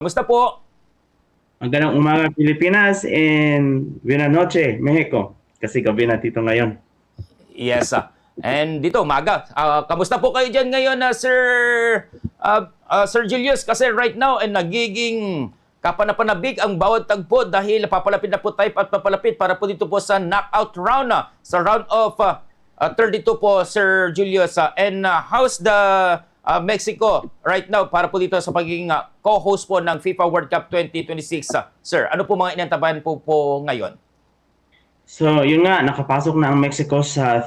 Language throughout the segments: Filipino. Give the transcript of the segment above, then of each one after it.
Kumusta po? Magandang umaga Pilipinas and buenas noche Mexico. Kasi gabi na dito ngayon. Yes. And dito, umaga. Kamusta po kayo dyan ngayon, Sir Julius? Kasi right now, nagiging kapanapanabik ang bawat tagpo dahil papalapit na po tayo at papalapit para po dito po sa knockout round. Sa round of 32 po, Sir Julius. And how's the Mexico right now para po dito sa pagiging co-host po ng FIFA World Cup 2026? Sir, ano po mga inantabayan po ngayon? So, yun nga, nakapasok na ang Mexico sa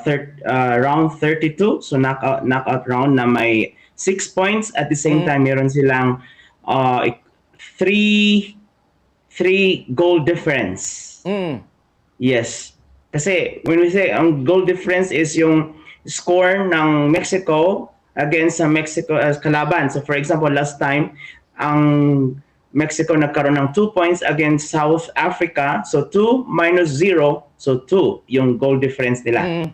round 32. So, knockout round na may 6 points. At the same time, meron silang uh, 3 goal difference. Yes. Kasi, when we say ang goal difference is yung score ng Mexico against sa Mexico as kalaban. So, for example, last time, ang Mexico nagkaroon ng 2 points against South Africa. So, 2 minus 0. So, 2 yung goal difference nila.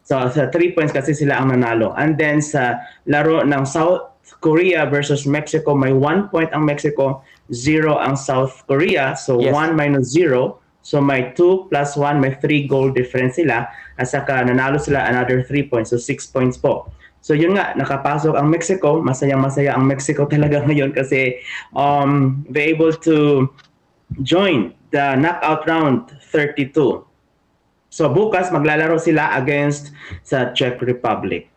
So, sa 3 points kasi sila ang nanalo. And then, sa laro ng South Korea versus Mexico, may 1 point ang Mexico, 0 ang South Korea. So, Yes. 1 minus 0. So, may 2 plus 1, may 3 goal difference sila. At saka nanalo sila another 3 points. So, 6 points po. So yun nga, nakapasok ang Mexico. Masayang-masaya ang Mexico talaga ngayon kasi they're able to join the knockout round 32. So bukas maglalaro sila against sa Czech Republic.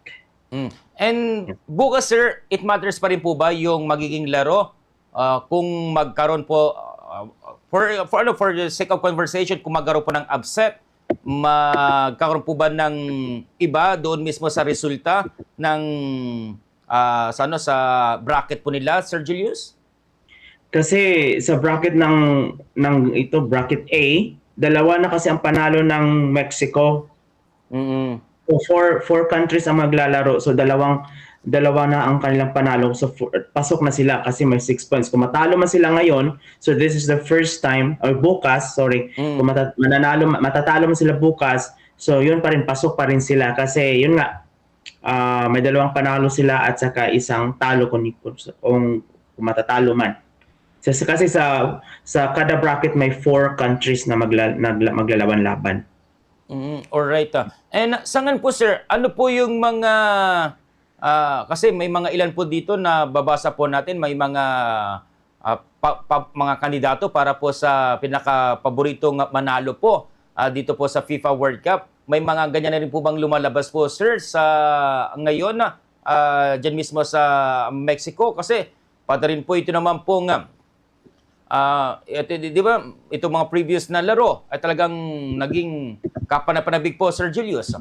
And bukas, sir, it matters pa rin po ba yung magiging laro? Kung magkaroon po, for the sake of conversation, kung magkaroon po ng upset, magkakaroon po ba ng iba doon mismo sa resulta ng sa bracket po nila, Sir Julius? Kasi sa bracket ng ito bracket A, dalawa na kasi ang panalo ng Mexico. So four countries ang maglalaro. So dalawa na ang kanilang panalo. So pasok na sila kasi may 6 points. Kung matalo man sila ngayon, so this is the first time, or bukas, sorry, kung matatalo man sila bukas, so yun pa rin, pasok pa rin sila. Kasi yun nga, may dalawang panalo sila at saka isang talo kung matatalo man. Kasi sa kada bracket may 4 countries na maglalaban-laban. Alright. And sangan po, sir, ano po yung mga kasi may mga ilan po dito na babasa po natin, may mga mga kandidato para po sa pinaka-paboritong manalo po dito po sa FIFA World Cup. May mga ganyan na rin po bang lumalabas po, sir, sa ngayon dyan mismo sa Mexico? Kasi pati rin po ito naman pong di ba, itong mga previous na laro ay talagang naging kapanapanabik po, Sir Julius.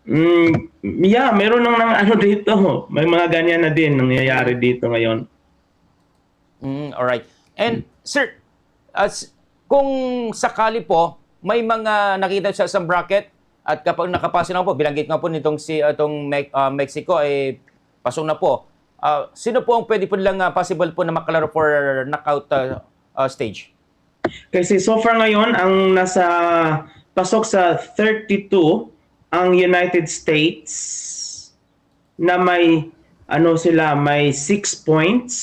Yeah, meron nang ano dito. May mga ganyan na din nangyayari dito ngayon. Alright. And sir, kung sakali po, may mga nakita sa isang bracket at kapag nakapasa na po, binanggit nga po nitong Mexico ay pasok na po. Sino po ang pwede po lang possible po na makalaro for knockout stage? Kasi so far ngayon, ang nasa pasok sa 32 ang United States na may may 6 points.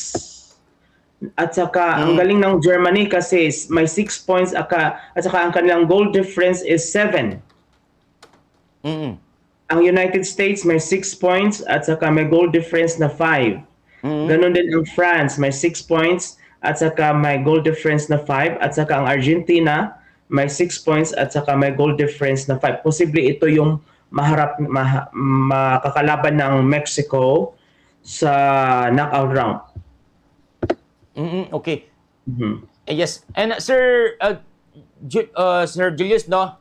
At saka ang galing ng Germany kasi may 6 points at saka ang kanilang goal difference is 7. Ang United States may 6 points at saka may goal difference na 5. Ganon din ang France, may 6 points at saka may goal difference na 5. At saka ang Argentina may 6 points at saka may goal difference na 5. Posible ito yung makakalaban ng Mexico sa knockout round. Okay. Yes. And Sir Sir Julius, no?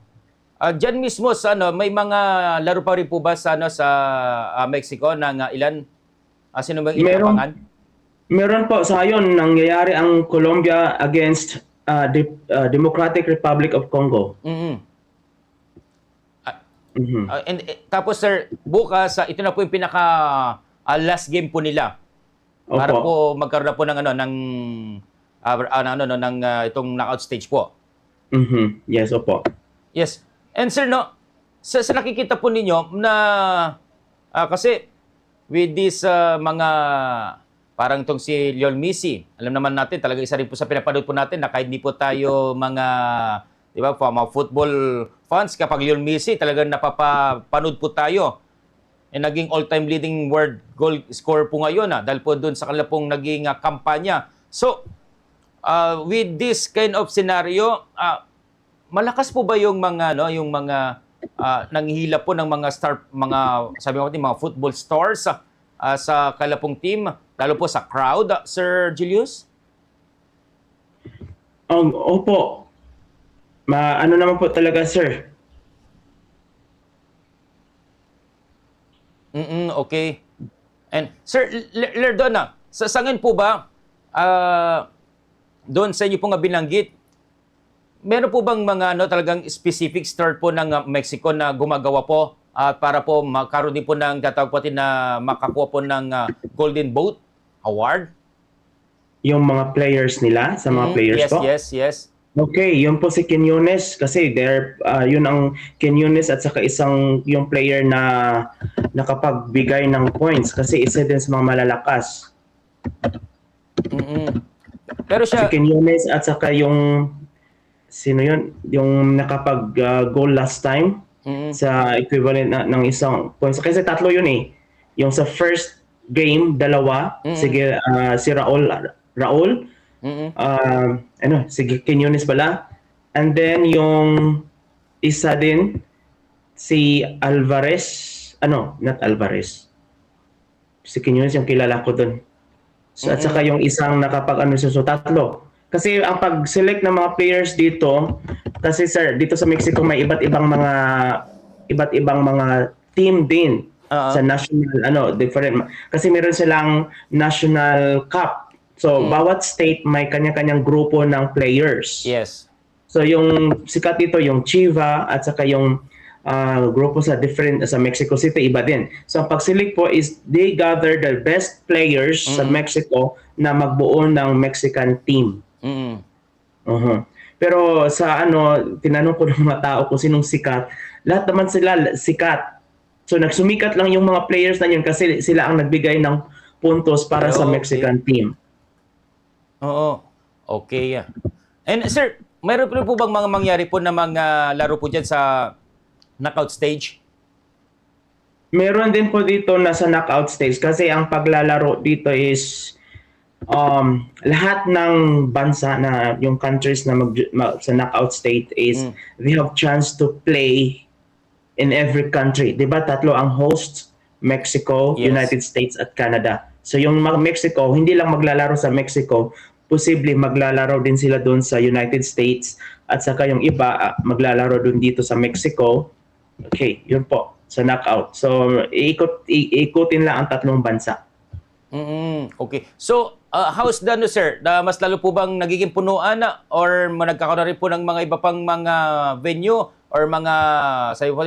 Diyan mismo sa may mga laro pa rin po ba sa sa Mexico ng ilan? Sino bang inaabangan? Meron po sa ngayon nangyayari ang Colombia against Democratic Republic of Congo. And tapos sir, bukas ito na po yung pinaka last game po nila. Para po magkaroon na po ng ng itong knockout stage po. Yes, opo. Yes. And sir, no, sa nakikita po ninyo na kasi with this mga parang itong si Lionel Messi. Alam naman natin, talaga isa rin po sa pinapanood po natin na kahit hindi po tayo mga, di ba, mga football fans, kapag Lionel Messi, talagang napapanood po tayo. Naging all-time leading world goal scorer po ngayon dahil po doon sa kanila pong naging kampanya. So, with this kind of scenario, malakas po ba yung mga nanghihila po ng mga sabi mo natin, mga football stars sa kalapong team, lalo po sa crowd, Sir Julius? Opo. Ano naman po talaga, sir? Okay. And Sir Lerdona, sa sangin po ba, doon sa inyo pong binanggit, meron po bang mga talagang specific star po ng Mexico na gumagawa po para po magkaroon din po ng tatawag po natin na makakuha po ng Golden Boot Award? Yung mga players nila, sa mga players yes, po? Yes. Okay, yun po si Quiñones kasi yun ang Quiñones at saka yung player na nakapagbigay ng points kasi isa din sa mga malalakas. Pero Si siya, Quiñones at saka yung sino yun? Yung nakapag-goal last time sa equivalent ng isang points. Kasi tatlo yun eh. Yung sa first game, dalawa. Sige, si Raul. Si Quiñones pala. And then yung isa din, si Alvarez. Not Alvarez. Si Quiñones yung kilala ko dun. So, at saka yung isang so tatlo. Kasi ang pag-select ng mga players dito, kasi sir, dito sa Mexico may iba't ibang mga team din sa national different kasi meron silang national cup. So bawat state may kanya-kanyang grupo ng players. yes. So yung sikat dito yung Chiva at saka yung grupo sa Mexico City iba din. So ang pag-select po is they gather the best players sa Mexico na magbuo ng Mexican team. Pero sa tinanong ko ng mga tao kung sinong sikat, lahat naman sila sikat. So nagsumikat lang yung mga players na yun kasi sila ang nagbigay ng puntos para sa Mexican team. Oo. Okay. And sir, mayroon po bang mga mangyari po na mga laro po dyan sa knockout stage? Meron din po dito na sa knockout stage kasi ang paglalaro dito is lahat ng bansa na yung countries na sa knockout state is they have chance to play in every country. Diba tatlo ang hosts, Mexico, Yes. United States at Canada. So yung Mexico, hindi lang maglalaro sa Mexico, posible maglalaro din sila doon sa United States at saka yung iba maglalaro doon dito sa Mexico. Okay, yun po sa knockout. So ikutin lang ang tatlong bansa. Okay. So, how's the sir? Mas lalo po bang nagiging punuan or nagkakaroon na rin po ng mga iba pang mga venue or mga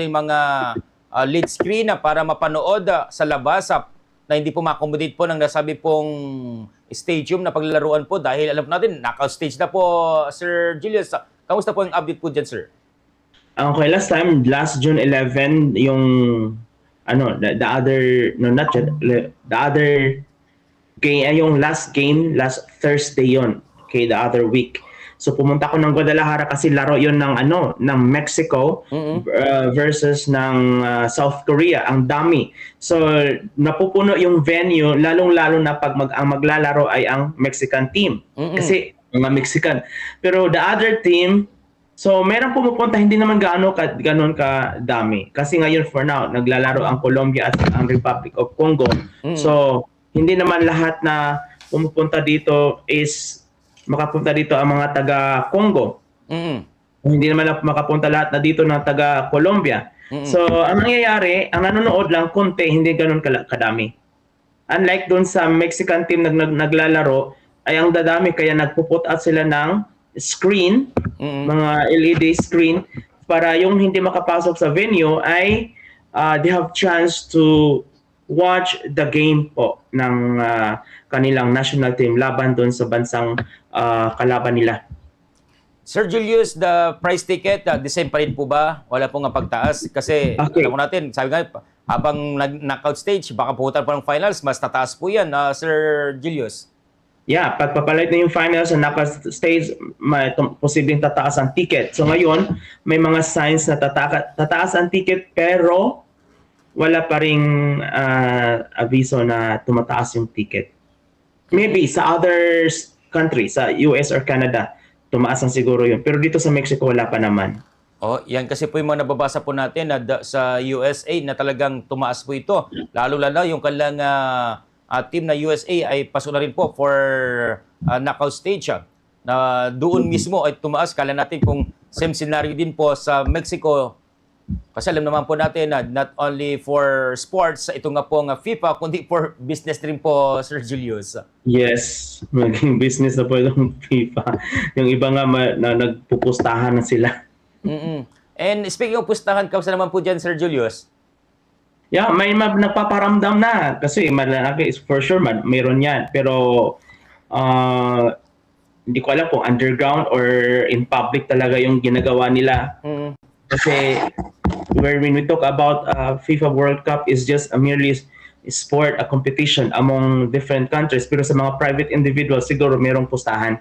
mga lead screen para mapanood sa labas na hindi po ma-accommodate po ng nasabi pong stadium na paglalaruan po dahil alam po natin, knockout stage na po, Sir Julius. Kamusta po ang update po dyan, sir? Okay, last June 11, yung the other game, yung last Thursday yon. Okay, the other week. So pumunta ko ng Guadalajara kasi laro yon ng Mexico versus ng South Korea. Ang dami. So napupuno yung venue lalong-lalo na pag ang maglalaro ay ang Mexican team. Kasi mga Mexican. Pero the other team, so meron pumupunta hindi naman ganon ka dami. Kasi ngayon for now naglalaro ang Colombia at ang Republic of Congo. So hindi naman lahat na pumupunta dito is makapunta dito ang mga taga-Congo. Hindi naman makapunta lahat na dito ng taga-Colombia. So, ang nangyayari, ang nanonood lang, konti, hindi ganun kadami. Unlike doon sa Mexican team naglalaro, ay ang dadami, kaya nagpuput out sila ng screen, mga LED screen, para yung hindi makapasok sa venue ay they have chance to watch the game po ng kanilang national team laban doon sa bansang kalaban nila. Sir Julius, the price ticket, the same pa rin po ba? Wala pong pagtaas? Kasi Okay. alam mo natin, sabi nga, habang knockout stage, baka pumunta pa ng finals, mas tataas po yan, Sir Julius. Yeah, pagpapalit na yung finals sa knockout stage, may posibleng tataas ang ticket. So ngayon, may mga signs na tataas ang ticket pero wala pa ring aviso na tumataas yung ticket. Maybe sa other countries, sa US or Canada, tumaas ang siguro yun. Pero dito sa Mexico, wala pa naman. Oh, yan kasi po yung mga nababasa po natin na sa USA na talagang tumaas po ito. Lalo yung kanilang team na USA ay pasok na rin po for knockout stage. Na doon mismo ay tumaas. Kala natin kung same scenario din po sa Mexico. Kasi alam naman po natin na not only for sports, ito nga po nga FIFA, kundi for business rin po, Sir Julius. Yes, maging business na po itong FIFA. Yung iba nga na nagpupustahan na sila. And speaking of pustahan, kamusta naman po dyan, Sir Julius? Yeah, may nagpaparamdam na kasi malaki for sure mayroon yan. Pero hindi ko alam kung underground or in public talaga yung ginagawa nila. Kasi when we talk about FIFA World Cup is just a merely sport, a competition among different countries. Pero sa mga private individuals, siguro mayroong pustahan.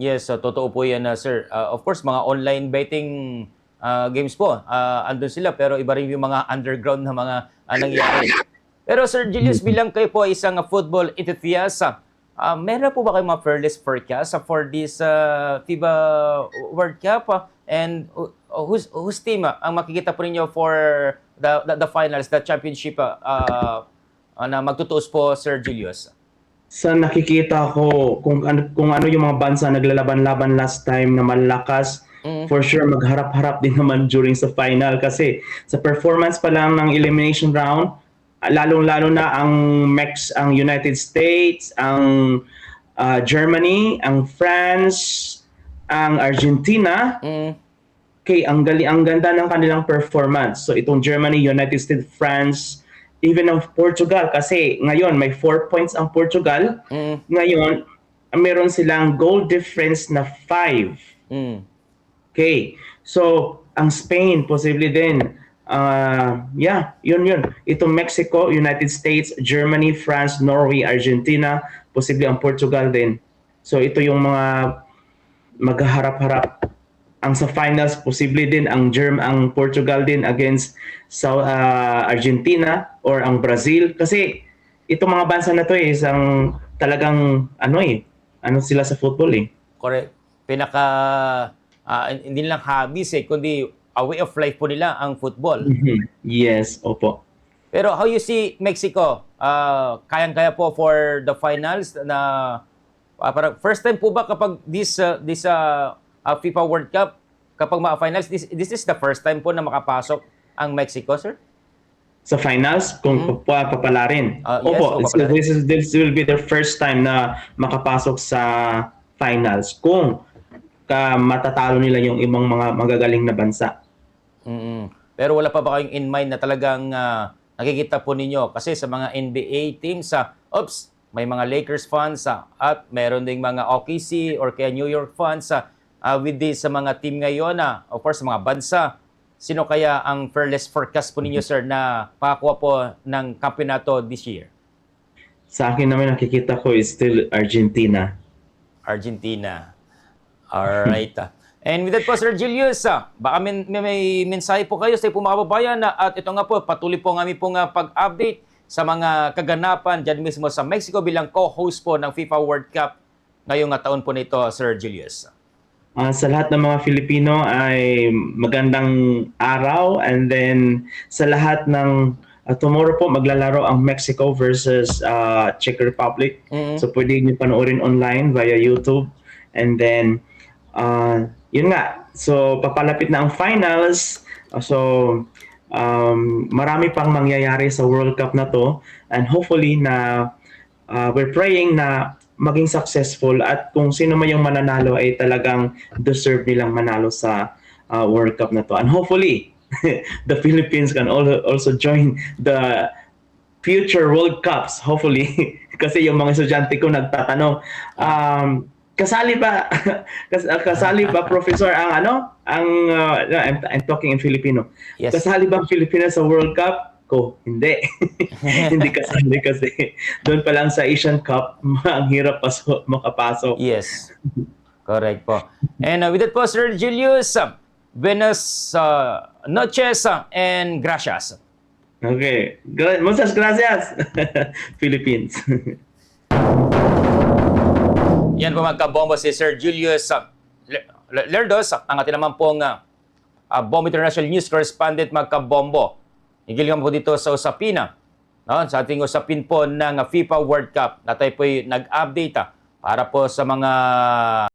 Yes, totoo po yan, sir. Of course, mga online betting games po, andun sila. Pero iba rin yung mga underground na mga nangyayari. Pero Sir Julius, bilang kayo po isang football enthusiast, meron po ba kayong mga fearless forecast for this FIBA World Cup? And whose team ang makikita po ninyo for the finals, the championship na magtutuos po, Sir Julius? Sa nakikita ko kung ano yung mga bansa naglalaban-laban last time na malakas, for sure magharap-harap din naman during sa final kasi sa performance pa lang ng elimination round, lalong-lalo na ang United States, ang Germany, ang France, ang Argentina, okay, ang ganda ng kanilang performance. So itong Germany, United States, France, even ang Portugal kasi ngayon may 4 points ang Portugal. Ngayon, meron silang goal difference na 5. Okay. So, ang Spain, posible din. Yun. Itong Mexico, United States, Germany, France, Norway, Argentina, posible ang Portugal din. So, ito yung mga maghaharap-harap. Ang sa finals, posible din ang Portugal din against Argentina or ang Brazil. Kasi itong mga bansa na to isang talagang ano sila sa football eh. Correct. Hindi lang hobbies kundi a way of life po nila ang football. Yes, opo. Pero how you see Mexico? Kayang-kaya po for the finals na parang first time po ba kapag this FIFA World Cup, kapag ma-finals, this is the first time po na makapasok ang Mexico, sir? Sa finals, kung papalarin. Opo, yes, this will be their first time na makapasok sa finals kung matatalo nila yung ibang mga magagaling na bansa. Pero wala pa ba kayong in mind na talagang nakikita po ninyo? Kasi sa mga NBA teams, may mga Lakers fans at meron ding mga OKC or kaya New York fans with this sa mga team ngayon of course mga bansa. Sino kaya ang fearless forecast po ninyo, sir, na makakuha po ng kampeonato this year? Sa akin naman nakikita ko is still Argentina. Argentina. Alright. And with that po, Sir Julius, baka may mensahe po kayo sa po mga kababayan at ito nga po, patuloy po kami pong pag-update sa mga kaganapan dyan mismo sa Mexico bilang co-host po ng FIFA World Cup ngayong taon po nito, Sir Julius. Sa lahat ng mga Filipino ay magandang araw, and then sa lahat ng tomorrow po maglalaro ang Mexico versus Czech Republic. So pwede niyo panoorin online via YouTube, and then yun nga, so papalapit na ang finals. So marami pang mangyayari sa World Cup na to, and hopefully na we're praying na maging successful, at kung sino man yung mananalo ay talagang deserve nilang manalo sa World Cup na to. And hopefully, the Philippines can also join the future World Cups, hopefully. Kasi yung mga estudyante ko nagtatanong, kasali ba kasali ba professor ang I'm talking in Filipino. Yes. Kasali ba ang Pilipinas sa World Cup? Ko, hindi. Hindi kasali kasi doon pa lang sa Asian Cup, ang hirap makapasok. Yes. Correct po. And with that po, Sir Julius, buenas noches and gracias. Okay. Muchas gracias, Philippines. Yan po mga kabombo si Sir Julius Lerdos, ang ating naman pong Bombo International News Correspondent mga kabombo. Higil po dito sa usapin, no? Sa ating usapin po ng FIFA World Cup na tayo po'y nag-update para po sa mga